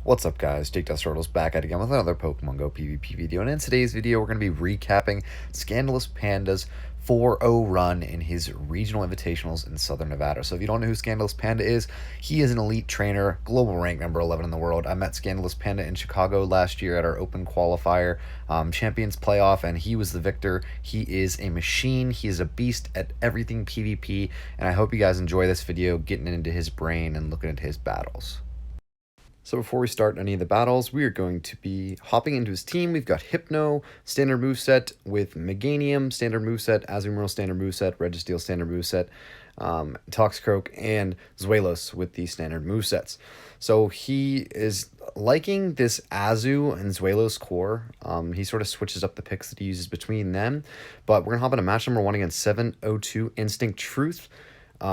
What's up guys, Jake Turtles back at it again with another Pokemon Go PvP video, and in today's video we're going to be recapping Scandalous Panda's 4-0 run in his regional invitationals in Southern Nevada. So if you don't know who Scandalous Panda is, he is an elite trainer, global rank number 11 in the world. I met Scandalous Panda in Chicago last year at our open qualifier Champions Playoff, and he was the victor. He is a machine, he is a beast at everything PvP, and I hope you guys enjoy this video getting into his brain and looking into his battles. So before we start any of the battles, we are going to be hopping into his team. We've got Hypno, standard moveset with Meganium, standard moveset, Azumarill, standard moveset, Registeel, standard moveset, Toxicroak, and Zweilous with the standard movesets. So he is liking this Azu and Zweilous core. He sort of switches up the picks that he uses between them. But we're going to hop into match number 1 against 702 Instinct Truth.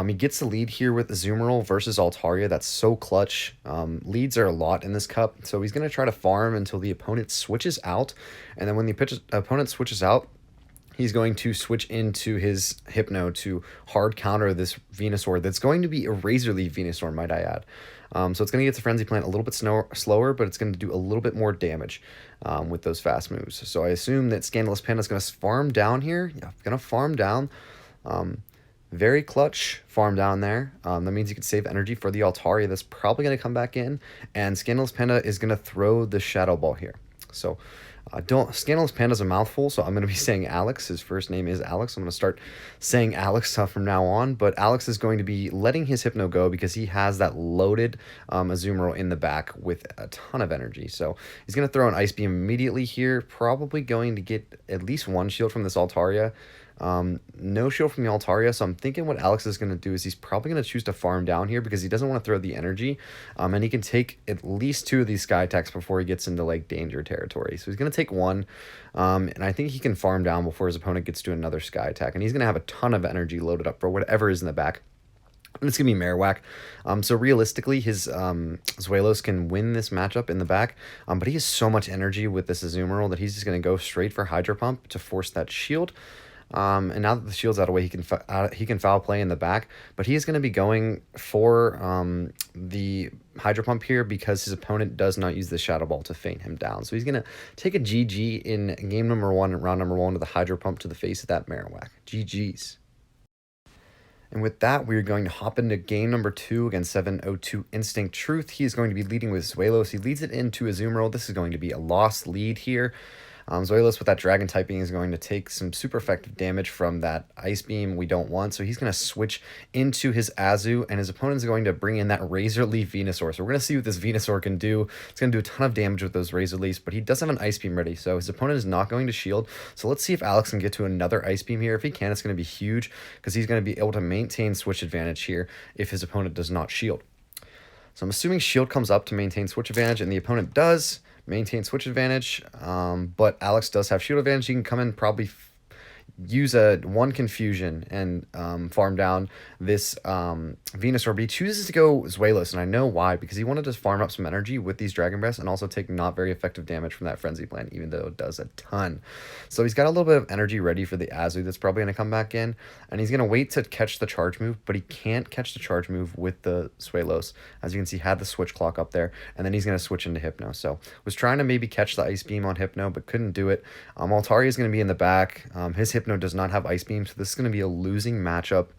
He gets the lead here with Azumarill versus Altaria. That's so clutch. Leads are a lot in this cup, so he's going to try to farm until the opponent switches out. And then when the opponent switches out, he's going to switch into his Hypno to hard counter this Venusaur that's going to be a Razor Leaf Venusaur, might I add. So it's going to get to Frenzy Plant a little bit slower, but it's going to do a little bit more damage with those fast moves. So I assume that Scandalous Panda is going to farm down here. Yeah, going to farm down. Very clutch farm down there. That means you can save energy for the Altaria that's probably going to come back in. And Scandalous Panda is going to throw the Shadow Ball here. So Scandalous Panda's a mouthful, so I'm going to be saying Alex. His first name is Alex. I'm going to start saying Alex from now on. But Alex is going to be letting his Hypno go because he has that loaded Azumarill in the back with a ton of energy. So he's going to throw an Ice Beam immediately here. Probably going to get at least one shield from this Altaria. No shield from the Altaria, so I'm thinking what Alex is going to do is he's probably going to choose to farm down here because he doesn't want to throw the energy, and he can take at least 2 of these Sky Attacks before he gets into like danger territory. So he's going to take 1, and I think he can farm down before his opponent gets to another Sky Attack, and he's going to have a ton of energy loaded up for whatever is in the back. And it's going to be Marowak. So realistically, his Zweilous can win this matchup in the back, but he has so much energy with this Azumarill that he's just going to go straight for Hydro Pump to force that shield. And now that the shield's out of the way, he can foul play in the back, but he is going to be going for the Hydro Pump here because his opponent does not use the Shadow Ball to feint him down. So he's going to take a GG in game number 1, round number 1, with a Hydro Pump to the face of that Marowak. GG's. And with that, we're going to hop into game number 2 against 702 Instinct Truth. He is going to be leading with Zweilous. He leads it into Azumarill. This is going to be a lost lead here. Zweilous with that Dragon typing is going to take some super effective damage from that Ice Beam we don't want. So he's going to switch into his Azu, and his opponent is going to bring in that Razor Leaf Venusaur. So we're going to see what this Venusaur can do. It's going to do a ton of damage with those Razor Leafs, but he does have an Ice Beam ready. So his opponent is not going to shield. So let's see if Alex can get to another Ice Beam here. If he can, it's going to be huge because he's going to be able to maintain switch advantage here if his opponent does not shield. So I'm assuming shield comes up to maintain switch advantage, and the opponent does maintain switch advantage, but Alex does have shield advantage. He can come in, probably use a 1 confusion and farm down this Venusaur, but he chooses to go Zweilous, and I know why, because he wanted to farm up some energy with these Dragon Breaths and also take not very effective damage from that Frenzy Plant, even though it does a ton. So he's got a little bit of energy ready for the Azu that's probably going to come back in, and he's going to wait to catch the charge move, but he can't catch the charge move with the Zweilous. As you can see, had the switch clock up there, and then he's going to switch into Hypno. So was trying to maybe catch the Ice Beam on Hypno, but couldn't do it. Altaria is going to be in the back. His Hypno does not have Ice Beam, so this is going to be a losing matchup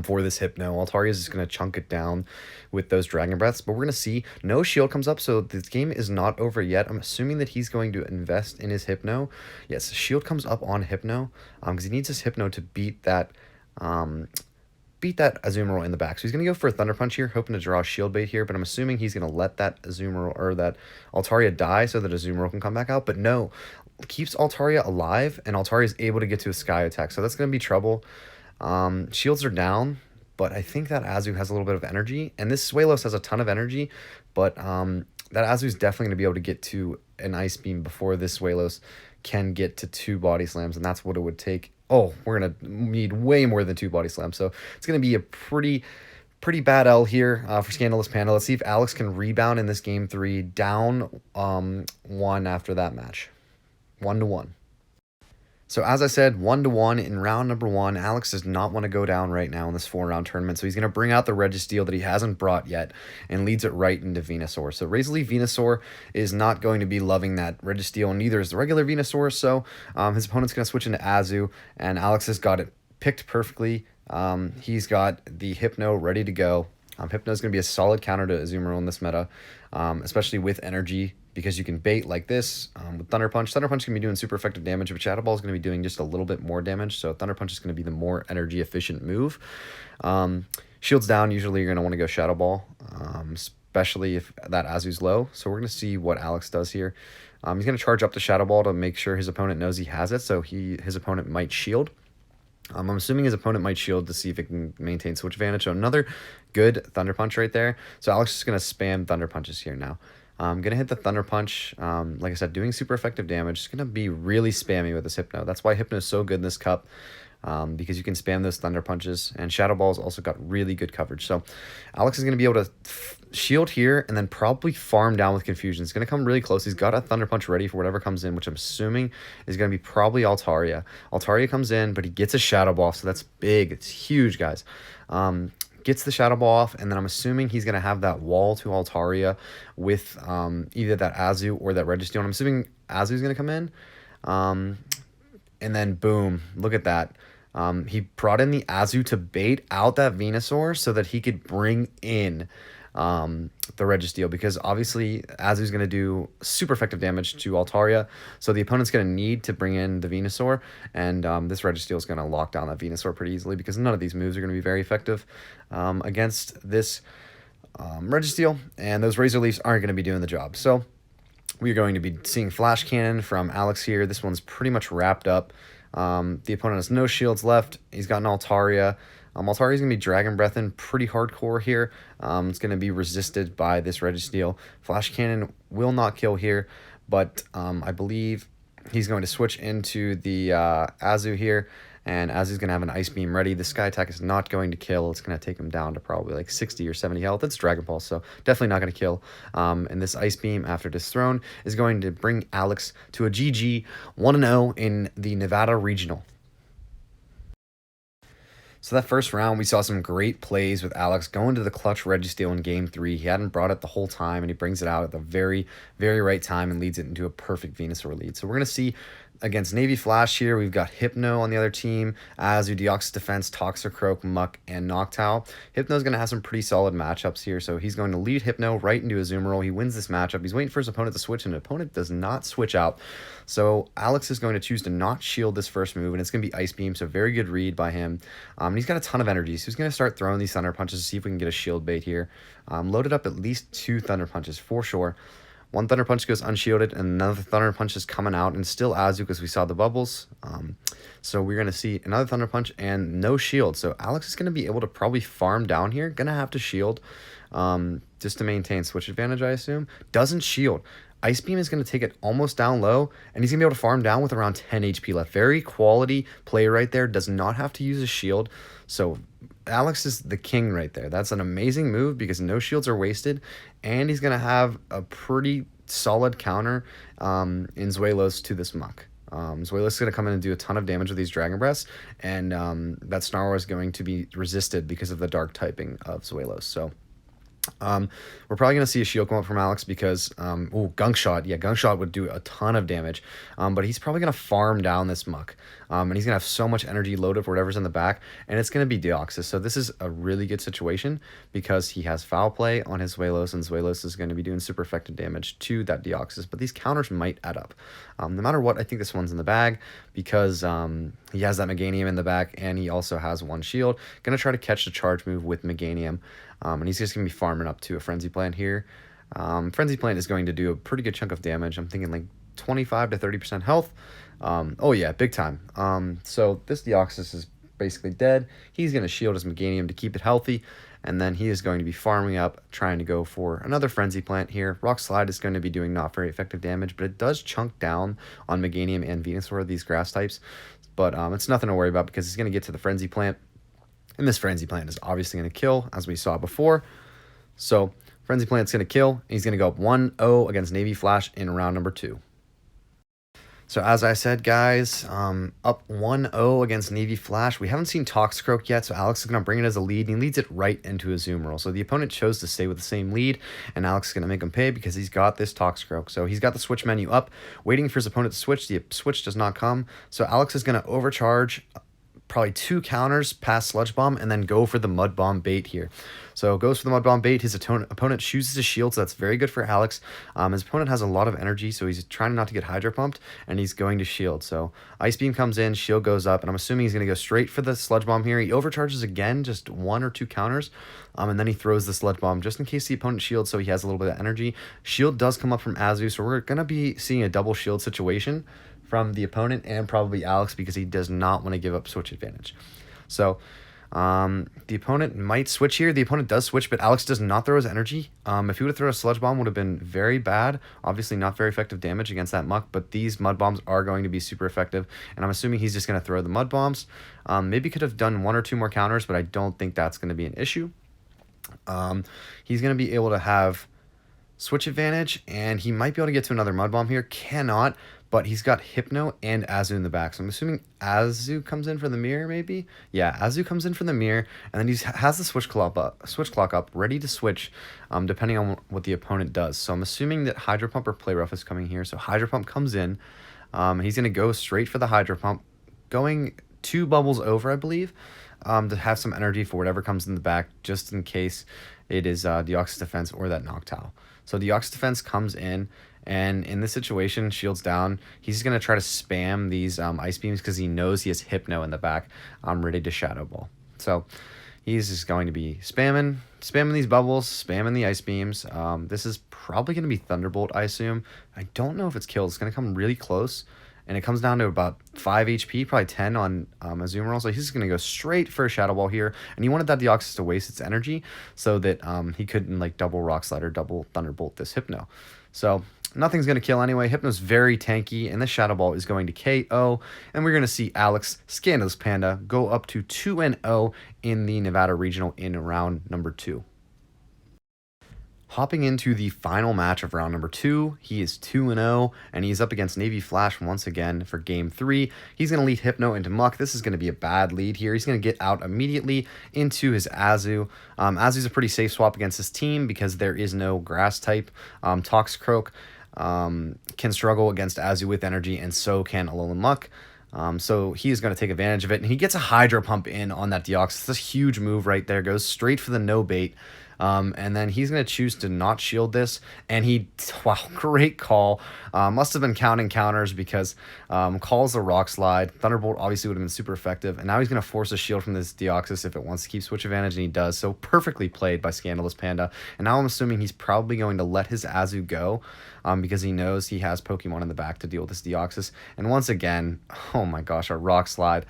for this Hypno. Altaria is just going to chunk it down with those Dragon Breaths, but we're going to see no shield comes up, so this game is not over yet. I'm assuming that he's going to invest in his Hypno. Yes, shield comes up on Hypno because he needs his Hypno to beat that Azumarill in the back. So he's going to go for a Thunder Punch here, hoping to draw a shield bait here, but I'm assuming he's going to let that Azumarill or that Altaria die so that Azumarill can come back out, but no, keeps Altaria alive, and Altaria is able to get to a Sky Attack, so that's going to be trouble. Shields are down, but I think that Azu has a little bit of energy, and this Zweilous has a ton of energy, but that Azu is definitely going to be able to get to an Ice Beam before this Zweilous can get to 2 Body Slams, and that's what it would take. Oh, we're going to need way more than 2 Body Slams, so it's going to be a pretty bad L here for Scandalous Panda. Let's see if Alex can rebound in this game 3, down 1 after that match. 1-1. So as I said, 1-1 in round number 1. Alex does not want to go down right now in this 4-round tournament, so he's going to bring out the Registeel that he hasn't brought yet and leads it right into Venusaur. So Razorleaf Venusaur is not going to be loving that Registeel, and neither is the regular Venusaur, so his opponent's going to switch into Azu, and Alex has got it picked perfectly. He's got the Hypno ready to go. Hypno is going to be a solid counter to Azumarill in this meta, especially with energy, because you can bait like this with Thunder Punch. Thunder Punch can be doing super effective damage, but Shadow Ball is going to be doing just a little bit more damage, so Thunder Punch is going to be the more energy efficient move. Shields down, usually you're going to want to go Shadow Ball, especially if that Azu's low. So we're going to see what Alex does here. He's going to charge up the Shadow Ball to make sure his opponent knows he has it, so his opponent might shield. I'm assuming his opponent might shield to see if it can maintain switch advantage. So another good Thunder Punch right there. So Alex is going to spam Thunder Punches here now. I'm going to hit the Thunder Punch. Like I said, doing super effective damage. It's going to be really spammy with this Hypno. That's why Hypno is so good in this cup, because you can spam those Thunder Punches. And Shadow Ball's also got really good coverage. So Alex is going to be able to shield here and then probably farm down with Confusion. It's going to come really close. He's got a Thunder Punch ready for whatever comes in, which I'm assuming is going to be probably Altaria. Altaria comes in, but he gets a Shadow Ball, so that's big. It's huge, guys. Gets the Shadow Ball off, and then I'm assuming he's going to have that wall to Altaria with either that Azu or that Registeel. I'm assuming Azu's going to come in. And then, boom, look at that. He brought in the Azu to bait out that Venusaur so that he could bring in the Registeel, because obviously Azu's going to do super effective damage to Altaria, so the opponent's going to need to bring in the Venusaur, and this Registeel is going to lock down that Venusaur pretty easily, because none of these moves are going to be very effective against this Registeel, and those Razor Leafs aren't going to be doing the job. So we're going to be seeing Flash Cannon from Alex here. This one's pretty much wrapped up. The opponent has no shields left. He's got an Altaria. Altaria's going to be Dragon Breathing pretty hardcore here. It's going to be resisted by this Registeel. Flash Cannon will not kill here, but I believe he's going to switch into the Azu here, and Azu's going to have an Ice Beam ready. The Sky Attack is not going to kill. It's going to take him down to probably like 60 or 70 health. It's Dragon Ball, so definitely not going to kill. And this Ice Beam, after this thrown, is going to bring Alex to a GG 1-0 in the Nevada Regional. So that first round, we saw some great plays with Alex going to the clutch Registeel in Game 3. He hadn't brought it the whole time, and he brings it out at the very, very right time and leads it into a perfect Venusaur lead. So we're going to see against Navy Flash here, we've got Hypno on the other team, Azu, Deoxys Defense, Toxicroak, Muck, and Noctowl. Hypno's going to have some pretty solid matchups here, so he's going to lead Hypno right into a Azumarill. He wins this matchup. He's waiting for his opponent to switch, and the opponent does not switch out. So Alex is going to choose to not shield this first move, and it's going to be Ice Beam, so very good read by him. And he's got a ton of energy, so he's going to start throwing these Thunder Punches to see if we can get a shield bait here. Loaded up at least 2 Thunder Punches for sure. One Thunder Punch goes unshielded, and another Thunder Punch is coming out, and still Azu because we saw the bubbles. So we're going to see another Thunder Punch and no shield. So Alex is going to be able to probably farm down here. Going to have to shield just to maintain switch advantage, I assume. Doesn't shield. Ice Beam is going to take it almost down low, and he's going to be able to farm down with around 10 HP left. Very quality play right there. Does not have to use a shield. So Alex is the king right there. That's an amazing move because no shields are wasted, and he's going to have a pretty solid counter in zweilous to this Muck. Zweilous is going to come in and do a ton of damage with these Dragon Breaths, and that Snarl is going to be resisted because of the dark typing of zweilous. So we're probably going to see a shield come up from Alex because, Gunk Shot. Yeah, Gunk Shot would do a ton of damage, but he's probably going to farm down this Muck, and he's going to have so much energy loaded for whatever's in the back, and it's going to be Deoxys. So this is a really good situation because he has Foul Play on his zweilous, and zweilous is going to be doing super effective damage to that Deoxys, but these counters might add up. No matter what, I think this one's in the bag because he has that Meganium in the back, and he also has one shield. Going to try to catch the charge move with Meganium. And he's just going to be farming up to a Frenzy Plant here. Frenzy Plant is going to do a pretty good chunk of damage. I'm thinking like 25 to 30% health. Oh yeah, big time. So this Deoxys is basically dead. He's going to shield his Meganium to keep it healthy. And then he is going to be farming up, trying to go for another Frenzy Plant here. Rock Slide is going to be doing not very effective damage, but it does chunk down on Meganium and Venusaur, these grass types. But it's nothing to worry about because he's going to get to the Frenzy Plant. And this Frenzy Plant is obviously going to kill, as we saw before. So Frenzy Plant's going to kill. He's going to go up 1-0 against Navy Flash in round number 2. So as I said, guys, up 1-0 against Navy Flash. We haven't seen Toxicroak yet, so Alex is going to bring it as a lead, and he leads it right into a Zoom roll. So the opponent chose to stay with the same lead, and Alex is going to make him pay because he's got this Toxicroak. So he's got the switch menu up, waiting for his opponent to switch. The switch does not come, so Alex is going to overcharge probably 2 counters past Sludge Bomb and then go for the Mud Bomb bait here. So goes for the Mud Bomb bait. His opponent chooses to shield, so that's very good for Alex. His opponent has a lot of energy, so he's trying not to get Hydro Pumped, and he's going to shield. So Ice Beam comes in, shield goes up, and I'm assuming he's going to go straight for the Sludge Bomb here. He overcharges again, just 1 or 2 counters, and then he throws the Sludge Bomb just in case the opponent shields, so he has a little bit of energy. Shield does come up from Azu, so we're going to be seeing a double shield situation from the opponent and probably Alex because he does not want to give up switch advantage. So the opponent might switch here. The opponent does switch, but Alex does not throw his energy. If he would have thrown a Sludge Bomb, would have been very bad. Obviously not very effective damage against that Muck, but these Mud Bombs are going to be super effective, and I'm assuming he's just going to throw the Mud Bombs. Maybe could have done 1 or 2 more counters, but I don't think that's going to be an issue. He's going to be able to have switch advantage, and he might be able to get to another Mud Bomb here. Cannot, but he's got Hypno and Azu in the back. So I'm assuming Azu comes in for the mirror, maybe? Yeah, Azu comes in for the mirror, and then he has the switch clock up, ready to switch, depending on what the opponent does. So I'm assuming that Hydro Pump or Play Rough is coming here. So Hydro Pump comes in. He's going to go straight for the Hydro Pump, going 2 bubbles over, I believe, to have some energy for whatever comes in the back, just in case it is Deoxys Defense or that Noctowl. So Deoxys Defense comes in, and in this situation, shields down. He's going to try to spam these Ice Beams because he knows he has Hypno in the back, ready to Shadow Ball. So he's just going to be spamming these bubbles, spamming the Ice Beams. This is probably going to be Thunderbolt, I assume. I don't know if it's killed. It's going to come really close, and it comes down to about 5 HP, probably 10 on a Zoom roll. So he's going to go straight for a Shadow Ball here, and he wanted that Deoxys to waste its energy so that he couldn't like double Rock Slide or double Thunderbolt this Hypno. So nothing's going to kill anyway. Hypno's very tanky, and this Shadow Ball is going to KO, and we're going to see Alex, ScandalousPanda, go up to 2-0 in the Nevada Regional in round number 2. Hopping into the final match of round number 2, he is 2-0, and he's up against Navy Flash once again for game 3. He's going to lead Hypno into Muck. This is going to be a bad lead here. He's going to get out immediately into his Azu. Azu's a pretty safe swap against his team because there is no grass type. Toxicroak can struggle against Azu with energy, and so can Alolan Muck. So he is going to take advantage of it, and he gets a Hydro Pump in on that Deoxys. It's a huge move right there. Goes straight for the no bait. And then he's going to choose to not shield this, and wow, great call. Must have been counting counters because calls the Rock Slide. Thunderbolt obviously would have been super effective, and now he's going to force a shield from this Deoxys if it wants to keep switch advantage, and he does. So perfectly played by ScandalousPanda, and now I'm assuming he's probably going to let his Azu go because he knows he has Pokemon in the back to deal with this Deoxys. And once again, oh my gosh, a Rock Slide.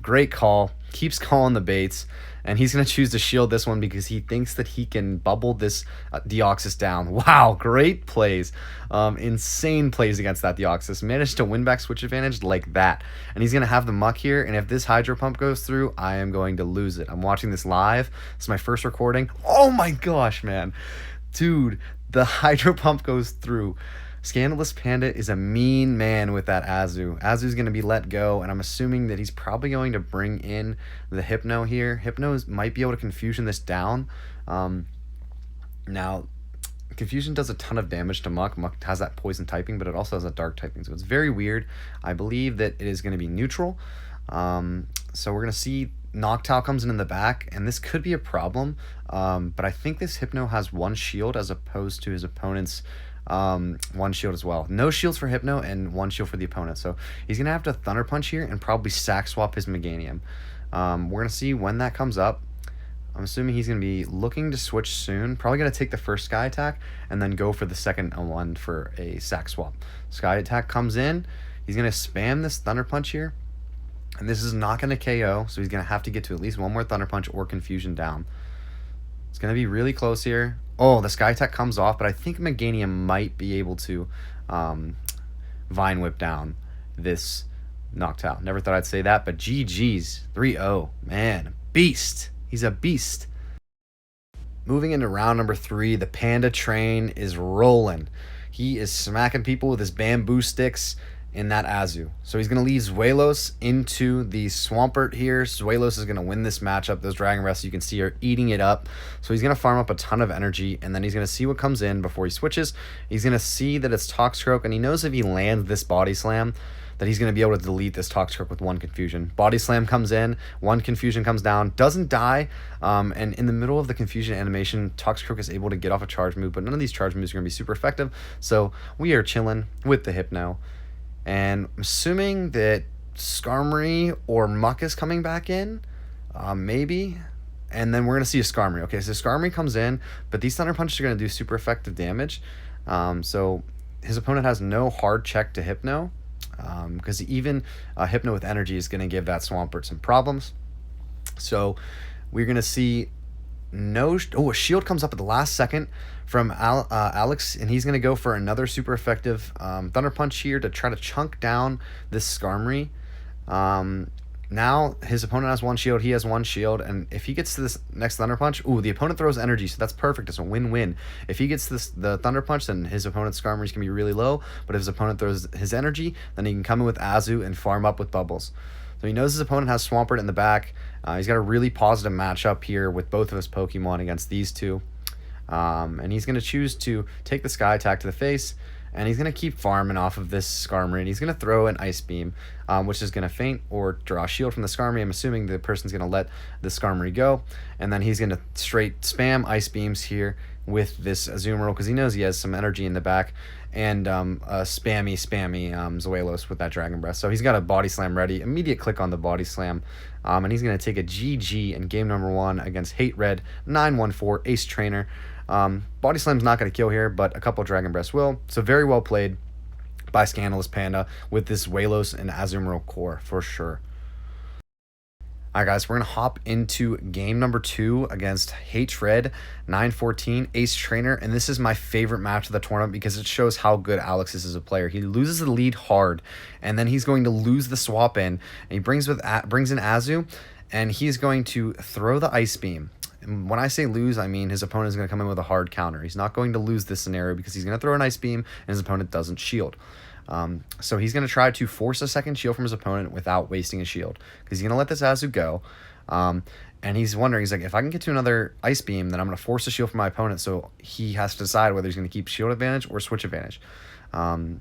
Great call. Keeps calling the baits, and he's going to choose to shield this one because he thinks that he can bubble this Deoxys down. Wow, great plays. Insane plays against that Deoxys. Managed to win back switch advantage like that. And he's going to have the Muck here, and if this Hydro Pump goes through, I am going to lose it. I'm watching this live. It's my first recording. Oh my gosh, man. Dude, the Hydro Pump goes through. ScandalousPanda is a mean man with that Azu. Azu's going to be let go, and I'm assuming that he's probably going to bring in the Hypno here. Hypno might be able to Confusion this down. Now, Confusion does a ton of damage to Muck. Muck has that poison typing, but it also has a dark typing, so it's very weird. I believe that it is going to be neutral. So we're going to see Noctowl comes in the back, and this could be a problem, but I think this Hypno has 1 shield as opposed to his opponent's 1 shield as well. No shields for Hypno and 1 shield for the opponent. So he's going to have to Thunder Punch here and probably sack swap his Meganium. We're going to see when that comes up. I'm assuming he's going to be looking to switch soon. Probably going to take the first Sky Attack and then go for the second one for a sack swap. Sky Attack comes in. He's going to spam this Thunder Punch here. And this is not going to KO, so he's going to have to get to at least 1 more Thunder Punch or Confusion down. It's going to be really close here. Oh, the Sky Attack comes off, but I think Meganium might be able to Vine Whip down this Noctowl. Never thought I'd say that, but GG's. 3-0. Man, beast. He's a beast. Moving into round number 3, the Panda train is rolling. He is smacking people with his bamboo sticks, in that Azu. So he's going to leave Zweilous into the Swampert here. Zweilous is going to win this matchup. Those Dragon Breaths you can see are eating it up. So he's going to farm up a ton of energy, and then he's going to see what comes in before he switches. He's going to see that it's Toxicroak, and he knows if he lands this Body Slam, that he's going to be able to delete this Toxicroak with 1 Confusion. Body Slam comes in, 1 Confusion comes down, doesn't die, and in the middle of the Confusion animation, Toxicroak is able to get off a charge move, but none of these charge moves are going to be super effective, so we are chilling with the Hypno. And I'm assuming that Skarmory or Muck is coming back in, maybe, and then we're going to see a Skarmory. Okay, so Skarmory comes in, but these Thunder Punches are going to do super effective damage, so his opponent has no hard check to Hypno, because even Hypno with energy is going to give that Swampert some problems. So we're going to see a shield comes up at the last second from Alex, and he's going to go for another super effective Thunder Punch here to try to chunk down this Skarmory. Now his opponent has 1 shield, he has 1 shield, and if he gets to this next Thunder Punch, the opponent throws energy, so that's perfect. It's a win-win. If he gets the Thunder Punch, then his opponent's Skarmory's can be really low, but if his opponent throws his energy, then he can come in with Azu and farm up with Bubbles. So he knows his opponent has Swampert in the back. He's got a really positive matchup here with both of his Pokemon against these two. And he's going to choose to take the Sky Attack to the face, and he's going to keep farming off of this Skarmory, and he's going to throw an Ice Beam, which is going to feint or draw a shield from the Skarmory. I'm assuming the person's going to let the Skarmory go, and then he's going to straight spam Ice Beams here with this Azumarill because he knows he has some energy in the back, and a spammy Zweilous with that Dragon Breath. So he's got a Body Slam ready, immediate click on the Body Slam, and he's going to take a GG in game number 1 against Hate Red 914 Ace Trainer. Body Slam's not going to kill here, but a couple of Dragon Breaths will. So very well played by ScandalousPanda with this Zweilous and Azumarill core for sure. Alright guys, we're going to hop into game number 2 against Hatred 914 Ace Trainer, and this is my favorite match of the tournament because it shows how good Alex is as a player. He loses the lead hard, and then he's going to lose the swap in, and he brings in Azu, and he's going to throw the Ice Beam. And when I say lose, I mean his opponent is going to come in with a hard counter. He's not going to lose this scenario because he's going to throw an Ice Beam, and his opponent doesn't shield. So he's going to try to force a second shield from his opponent without wasting a shield, because he's going to let this Azu go, and he's wondering, he's like, if I can get to another Ice Beam, then I'm going to force a shield from my opponent, so he has to decide whether he's going to keep shield advantage or switch advantage.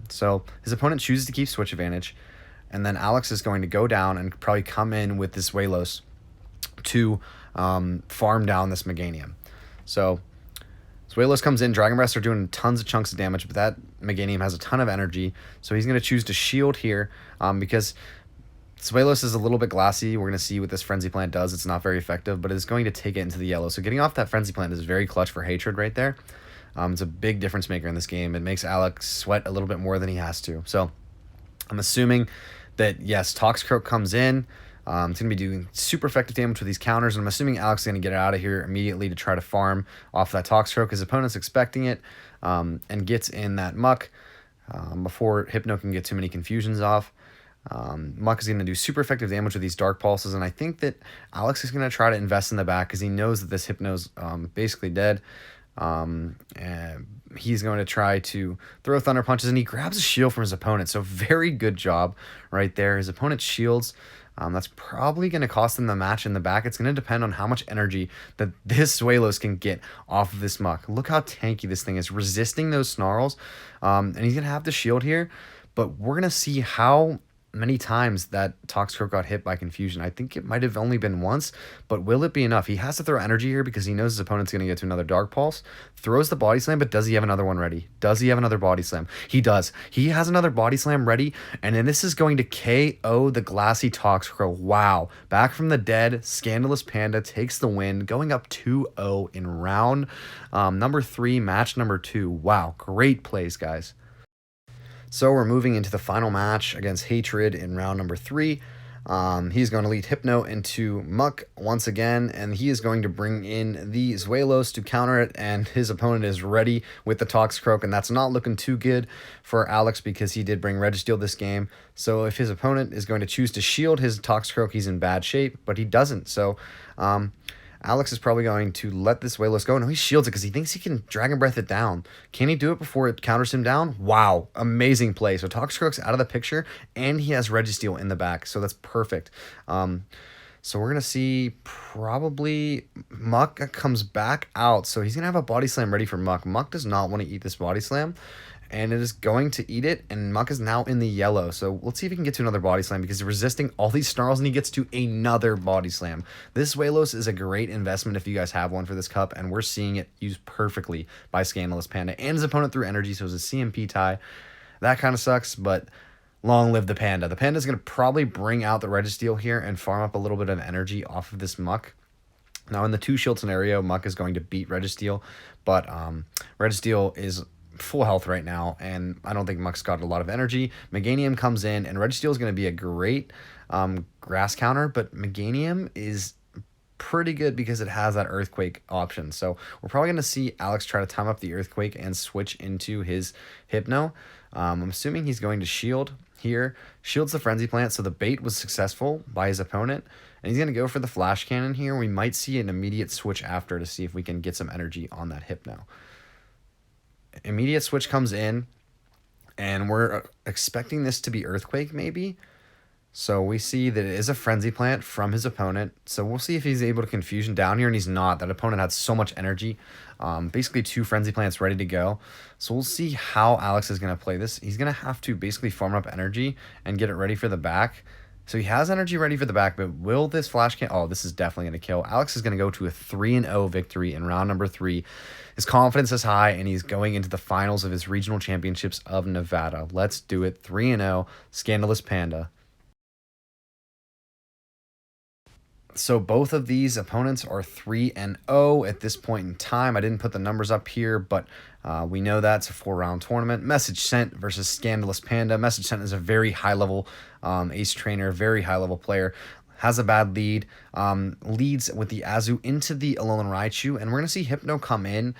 So his opponent chooses to keep switch advantage, and then Alex is going to go down and probably come in with this Zweilous to farm down this Meganium. So Zweilous comes in, Dragon Breaths are doing tons of chunks of damage, but that Meganium has a ton of energy, so he's going to choose to shield here, because Zweilous is a little bit glassy. We're going to see what this Frenzy Plant does. It's not very effective, but it's going to take it into the yellow. So getting off that Frenzy Plant is very clutch for Hatred right there. It's a big difference maker in this game. It makes Alex sweat a little bit more than he has to. So I'm assuming that, yes, Toxicroak comes in. It's going to be doing super effective damage with these counters, and I'm assuming Alex is going to get it out of here immediately to try to farm off that Toxicroak. His opponent's expecting it, and gets in that Muck before Hypno can get too many confusions off. Muck is going to do super effective damage with these Dark Pulses, and I think that Alex is going to try to invest in the back because he knows that this Hypno's basically dead. And he's going to try to throw Thunder Punches, and he grabs a shield from his opponent, so very good job right there. His opponent shields. That's probably going to cost him the match in the back. It's going to depend on how much energy that this Zweilous can get off of this Muck. Look how tanky this thing is, resisting those Snarls. And he's going to have to shield here, but we're going to see how many times that Toxicroak got hit by Confusion. I think it might have only been once, but will it be enough? He has to throw energy here because he knows his opponent's going to get to another Dark Pulse. Throws the Body Slam, but does he have another one ready? Does he have another Body Slam? He does. He has another Body Slam ready, and then this is going to KO the glassy Toxicroak. Wow. Back from the dead, ScandalousPanda takes the win, going up 2-0 in round number 3, match number 2. Wow. Great plays, guys. So we're moving into the final match against Hatred in round number 3. He's going to lead Hypno into Muck once again, and he is going to bring in the Zweilous to counter it, and his opponent is ready with the Toxicroak, and that's not looking too good for Alex because he did bring Registeel this game. So if his opponent is going to choose to shield his Toxicroak, he's in bad shape, but he doesn't. So Alex is probably going to let this zweilous go. No, he shields it because he thinks he can Dragon Breath it down. Can he do it before it counters him down? Wow, amazing play. So Toxicroak's out of the picture, and he has Registeel in the back, so that's perfect. So we're going to see probably Muck comes back out. So he's going to have a Body Slam ready for Muck. Muck does not want to eat this Body Slam, and it is going to eat it, and Muck is now in the yellow. So let's see if he can get to another Body Slam because he's resisting all these snarls, and he gets to another Body Slam. This zweilous is a great investment if you guys have one for this cup, and we're seeing it used perfectly by ScandalousPanda and his opponent through energy, so it's a CMP tie. That kind of sucks, but long live the Panda. The Panda is going to probably bring out the Registeel here and farm up a little bit of energy off of this Muck. Now, in the 2-shield scenario, Muck is going to beat Registeel, but Registeel is full health right now, and I don't think Muck's got a lot of energy. Meganium comes in, and Registeel is going to be a great grass counter, but Meganium is pretty good because it has that Earthquake option. So we're probably going to see Alex try to time up the Earthquake and switch into his Hypno. I'm assuming he's going to shield here. Shields the Frenzy Plant, so the bait was successful by his opponent. And he's going to go for the Flash Cannon here. We might see an immediate switch after to see if we can get some energy on that Hypno. Immediate switch comes in, and we're expecting this to be Earthquake maybe. So we see that it is a Frenzy Plant from his opponent. So we'll see if he's able to Confusion down here, and he's not. That opponent had so much energy. Basically 2 Frenzy Plants ready to go. So we'll see how Alex is going to play this. He's going to have to basically farm up energy and get it ready for the back. So he has energy ready for the back, but will this Flash Cannon... Oh, this is definitely going to kill. Alex is going to go to a 3-0 victory in round number 3. His confidence is high, and he's going into the finals of his regional championships of Nevada. Let's do it. 3-0, ScandalousPanda. So both of these opponents are 3-0 at this point in time. I didn't put the numbers up here, but we know that's a 4-round tournament. Message Sent versus ScandalousPanda. Message Sent is a very high-level ace trainer, very high-level player. Has a bad lead. Leads with the Azu into the Alolan Raichu, and we're going to see Hypno come in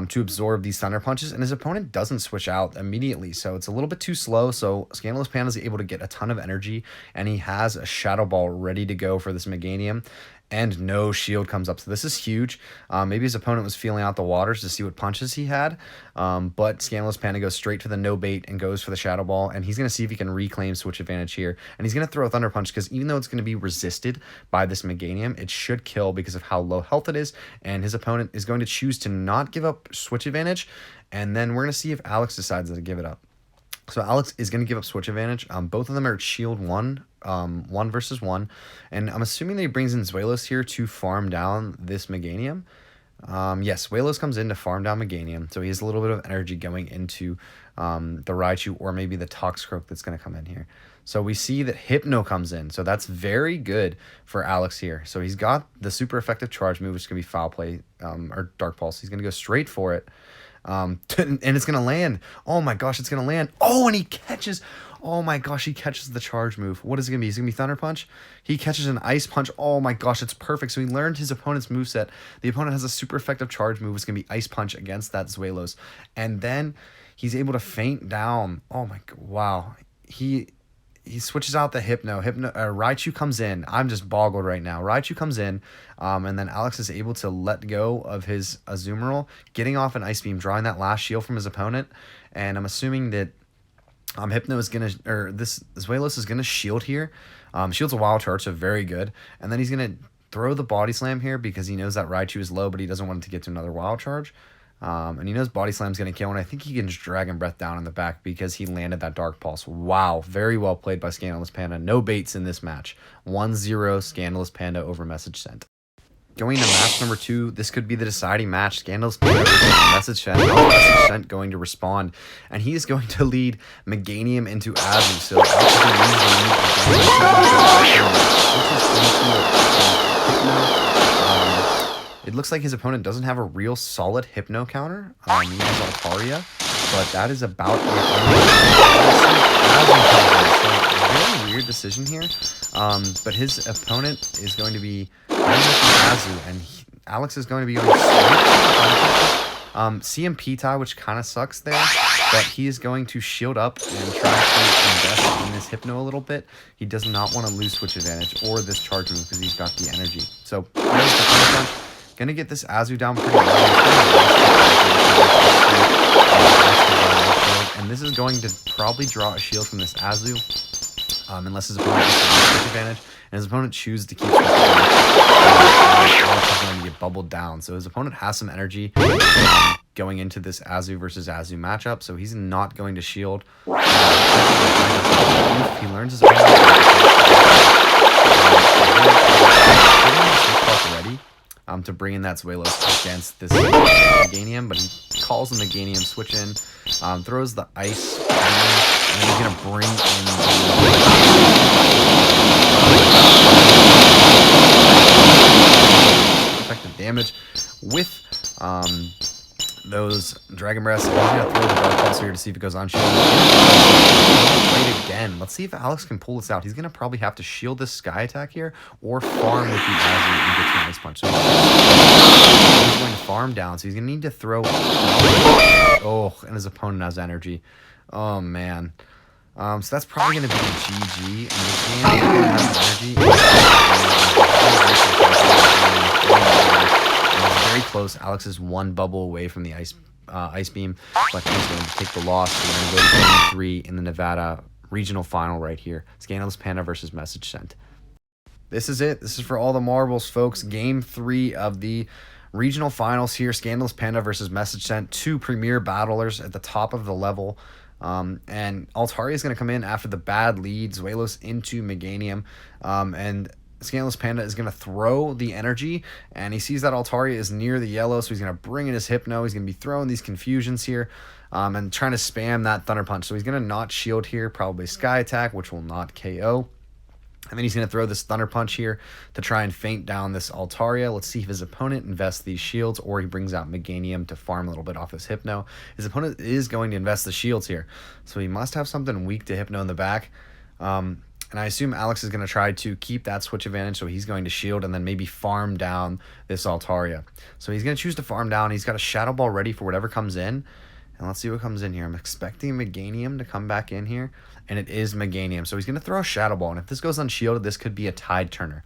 to absorb these Thunder Punches, and his opponent doesn't switch out immediately, so it's a little bit too slow. So ScandalousPanda is able to get a ton of energy, and he has a Shadow Ball ready to go for this Meganium, and no shield comes up. So this is huge. Maybe his opponent was feeling out the waters to see what punches he had, but ScandalousPanda goes straight for the no bait and goes for the Shadow Ball, and he's going to see if he can reclaim switch advantage here, and he's going to throw a Thunder Punch because even though it's going to be resisted by this Meganium, it should kill because of how low health it is, and his opponent is going to choose to not give up switch advantage, and then we're going to see if Alex decides to give it up. So Alex is going to give up switch advantage. Both of them are at shield 1, 1 versus 1. And I'm assuming that he brings in zweilous here to farm down this Meganium. Yes, zweilous comes in to farm down Meganium. So he has a little bit of energy going into the Raichu or maybe the Toxicroak that's going to come in here. So we see that Hypno comes in. So that's very good for Alex here. So he's got the super effective charge move, which is going to be Foul Play or Dark Pulse. He's going to go straight for it. And it's going to land. Oh my gosh, it's going to land. Oh, and he catches. Oh my gosh, he catches the charge move. What is it going to be? Is it going to be Thunder Punch? He catches an Ice Punch. Oh my gosh, it's perfect. So he learned his opponent's moveset. The opponent has a super effective charge move. It's going to be Ice Punch against that zweilous. And then he's able to feint down. Oh my god, wow. He switches out the Hypno. Raichu comes in. I'm just boggled right now. Raichu comes in, and then Alex is able to let go of his Azumarill, getting off an Ice Beam, drawing that last shield from his opponent. And I'm assuming that Hypno is going to, or this zweilous is going to shield here. Shields a Wild Charge, so very good. And then he's going to throw the Body Slam here because he knows that Raichu is low, but he doesn't want it to get to another Wild Charge. And he knows Body Slam's going to kill, and I think he can just Dragon Breath down in the back because he landed that Dark Pulse. Wow, very well played by ScandalousPanda. No baits in this match. 1-0 ScandalousPanda over Message Sent. Going to match number 2, this could be the deciding match. ScandalousPanda versus Message Sent. Message Sent going to respond, and he is going to lead Meganium into Azu. So it looks like his opponent doesn't have a real solid Hypno counter. He has Altaria, but that is about it. So very weird decision here. But his opponent is going to be Azu, and Alex is going to be going straight CMP tie, which kind of sucks there. but he is going to shield up and try to invest in this Hypno a little bit. He does not want to lose switch advantage or this charge move because he's got the energy. So there's the Thunder Punch. Gonna get this Azu down pretty well. And this is going to probably draw a shield from this Azu. Unless his opponent has switch advantage, and his opponent chooses to keep switch advantage, Alex is going to get bubbled down. So his opponent has some energy going into this Azu versus Azu matchup, so he's not going to shield. He learns his opponent already to bring in that zweilous against this Meganium, but he calls the Meganium switch in, throws the ice, and then he's going to bring in effective damage with those Dragon Breaths. I'm going to throw the Dark Pulse here to see if it goes on shield. Wait again. Let's see if Alex can pull this out. He's going to probably have to shield this Sky Attack here or farm with the Azu and get to an Ice Punch. So he's going to farm down, so he's going to need to throw. Oh, and his opponent has energy. Oh, man. So that's probably going to be a GG. And this game has energy. It's very close. Alex is one bubble away from the Ice Beam, but he's going to take the loss. We're going to go to Game 3 in the Nevada regional final right here. ScandalousPanda versus Message Sent. This is it. This is for all the marbles, folks. Game 3 of the regional finals here. ScandalousPanda versus Message Sent. Two premier battlers at the top of the level. And Altaria is going to come in after the bad lead. zweilous into Meganium. And ScandalousPanda is going to throw the energy, and he sees that Altaria is near the yellow, so he's going to bring in his Hypno. He's going to be throwing these confusions here and trying to spam that Thunder Punch. So he's going to not shield here, probably Sky Attack, which will not KO. And then he's going to throw this Thunder Punch here to try and feint down this Altaria. Let's see if his opponent invests these shields or he brings out Meganium to farm a little bit off his Hypno. His opponent is going to invest the shields here, so he must have something weak to Hypno in the back. And I assume Alex is going to try to keep that switch advantage, so he's going to shield and then maybe farm down this Altaria. So he's going to choose to farm down. He's got a Shadow Ball ready for whatever comes in. And let's see what comes in here. I'm expecting Meganium to come back in here, and it is Meganium. So he's going to throw a Shadow Ball, and if this goes unshielded, this could be a Tide Turner.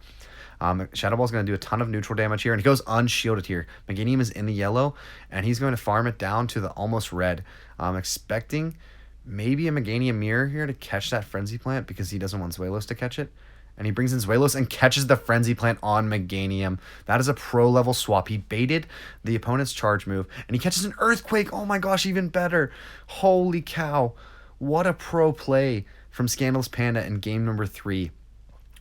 Shadow Ball is going to do a ton of neutral damage here, and he goes unshielded here. Meganium is in the yellow, and he's going to farm it down to the almost red. I'm expecting maybe a Meganium Mirror here to catch that Frenzy Plant because he doesn't want zweilous to catch it. And he brings in zweilous and catches the Frenzy Plant on Meganium. That is a pro-level swap. He baited the opponent's charge move, and he catches an Earthquake. Oh my gosh, even better. Holy cow. What a pro play from ScandalousPanda in game number 3.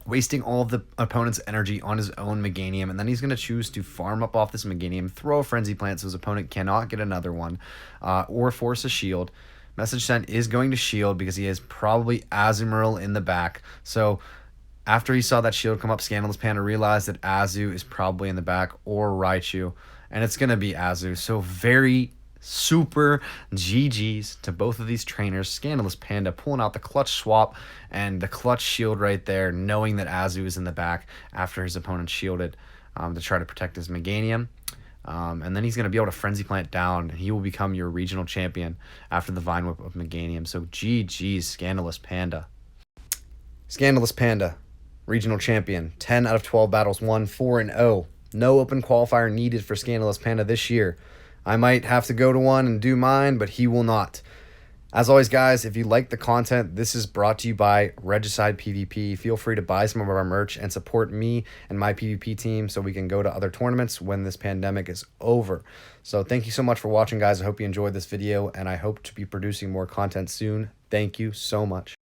Wasting all of the opponent's energy on his own Meganium, and then he's going to choose to farm up off this Meganium, throw a Frenzy Plant so his opponent cannot get another one, or force a shield. Message Sent is going to shield because he has probably Azumarill in the back. So after he saw that shield come up, ScandalousPanda realized that Azu is probably in the back or Raichu, and it's going to be Azu. So very super GG's to both of these trainers. ScandalousPanda pulling out the clutch swap and the clutch shield right there, knowing that Azu is in the back after his opponent shielded to try to protect his Meganium. And then he's going to be able to Frenzy Plant down, and he will become your regional champion after the Vine Whip of Meganium. So GG's, ScandalousPanda. ScandalousPanda, regional champion. 10 out of 12 battles won, 4-0. No open qualifier needed for ScandalousPanda this year. I might have to go to one and do mine, but he will not. As always, guys, if you like the content, this is brought to you by Regicide PvP. Feel free to buy some of our merch and support me and my PvP team so we can go to other tournaments when this pandemic is over. So thank you so much for watching, guys. I hope you enjoyed this video, and I hope to be producing more content soon. Thank you so much.